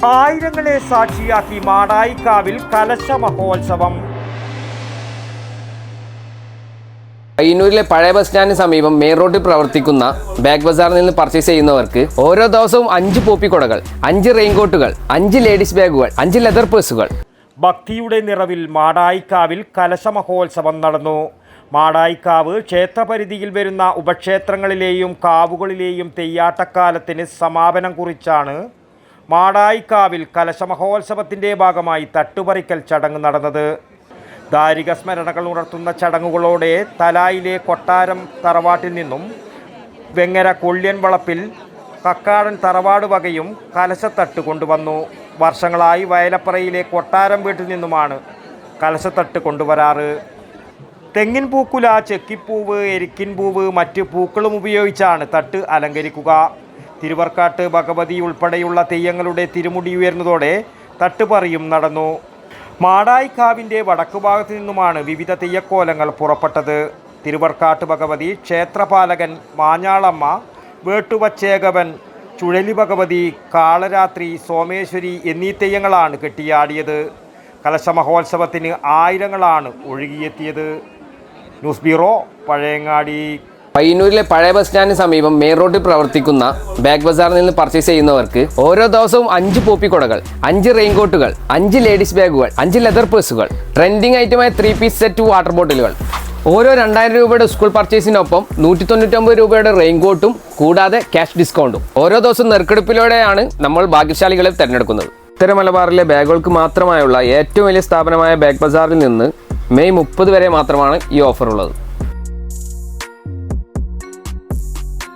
ആയിരങ്ങളെ സാക്ഷിയാക്കി മാടായിക്കാവിൽ കലശ മഹോത്സവം. പയ്യന്നൂരിലെ പഴയ ബസ് സ്റ്റാൻഡിന് സമീപം മെയിൻ റോഡിൽ പ്രവർത്തിക്കുന്ന ബാഗ് ബസാറിൽ നിന്ന് പർച്ചേസ് ചെയ്യുന്നവർക്ക് ഓരോ ദിവസവും 5 പോപ്പിക്കൊടകൾ, 5 റെയിൻകോട്ടുകൾ, 5 ലേഡീസ് ബാഗുകൾ, 5 ലെതർ പേഴ്സുകൾ. ഭക്തിയുടെ നിറവിൽ മാടായിക്കാവിൽ കലശ മഹോത്സവം നടന്നു. മാടായിക്കാവ് ക്ഷേത്രപരിധിയിൽ വരുന്ന ഉപക്ഷേത്രങ്ങളിലെയും കാവുകളിലെയും തെയ്യാട്ടക്കാലത്തിന് സമാപനം കുറിച്ചാണ് മാടായിക്കാവിൽ കലശ മഹോത്സവത്തിൻ്റെ ഭാഗമായി തട്ടുപറിക്കൽ ചടങ്ങ് നടന്നത്. ദാരിക സ്മരണകൾ ഉണർത്തുന്ന ചടങ്ങുകളോടെ തലായിലെ കൊട്ടാരം തറവാട്ടിൽ നിന്നും വെങ്ങര കൊള്ളിയൻ വളപ്പിൽ കക്കാടൻ തറവാട് വകയും കലശത്തട്ട് കൊണ്ടുവന്നു. വർഷങ്ങളായി വയലപ്പറയിലെ കൊട്ടാരം വീട്ടിൽ നിന്നുമാണ് കലശത്തട്ട് കൊണ്ടുവരാറ്. തെങ്ങിൻ പൂക്കുല, ചെക്കിപ്പൂവ്, എരിക്കിൻ പൂവ്, മറ്റ് പൂക്കളും ഉപയോഗിച്ചാണ് തട്ട് അലങ്കരിക്കുക. തിരുവർക്കാട്ട് ഭഗവതി ഉൾപ്പെടെയുള്ള തെയ്യങ്ങളുടെ തിരുമുടി ഉയർന്നതോടെ തട്ടുപറിയും നടന്നു. മാടായിക്കാവിൻ്റെ വടക്കുഭാഗത്തു നിന്നുമാണ് വിവിധ തെയ്യക്കോലങ്ങൾ പുറപ്പെട്ടത്. തിരുവർക്കാട്ട് ഭഗവതി, ക്ഷേത്രപാലകൻ, മാഞ്ഞാളമ്മ, വേട്ടുവച്ചേകവൻ, ചുഴലി ഭഗവതി, കാളരാത്രി, സോമേശ്വരി എന്നീ തെയ്യങ്ങളാണ് കെട്ടിയാടിയത്. കലശ മഹോത്സവത്തിന് ആയിരങ്ങളാണ് ഒഴുകിയെത്തിയത്. News bureau, Pazhayangadi. പയ്യന്നൂരിലെ പഴയ ബസ് സ്റ്റാൻഡിന് സമീപം മെയിൻ റോഡിൽ പ്രവർത്തിക്കുന്ന ബാഗ് ബസാറിൽ നിന്ന് പർച്ചേസ് ചെയ്യുന്നവർക്ക് ഓരോ ദിവസവും 5 പോപ്പിക്കൊടകൾ, 5 റെയിൻകോട്ടുകൾ, 5 ലേഡീസ് ബാഗുകൾ, 5 ലെതർ പേഴ്സുകൾ, ട്രെൻഡിങ് ഐറ്റമായ 3 പീസ് സെറ്റ് വാട്ടർ ബോട്ടിലുകൾ, ഓരോ 2000 രൂപയുടെ സ്കൂൾ പർച്ചേസിനൊപ്പം 199 രൂപയുടെ റെയിൻകോട്ടും കൂടാതെ ക്യാഷ് ഡിസ്കൗണ്ടും. ഓരോ ദിവസവും നെറുക്കെടുപ്പിലൂടെയാണ് നമ്മൾ ഭാഗ്യശാലികളെ തിരഞ്ഞെടുക്കുന്നത്. ഉത്തര മലബാറിലെ ബാഗുകൾക്ക് മാത്രമായുള്ള ഏറ്റവും വലിയ സ്ഥാപനമായ ബാഗ് ബസാറിൽ നിന്ന് മെയ് 30 വരെ മാത്രമാണ് ഈ ഓഫർ ഉള്ളത്.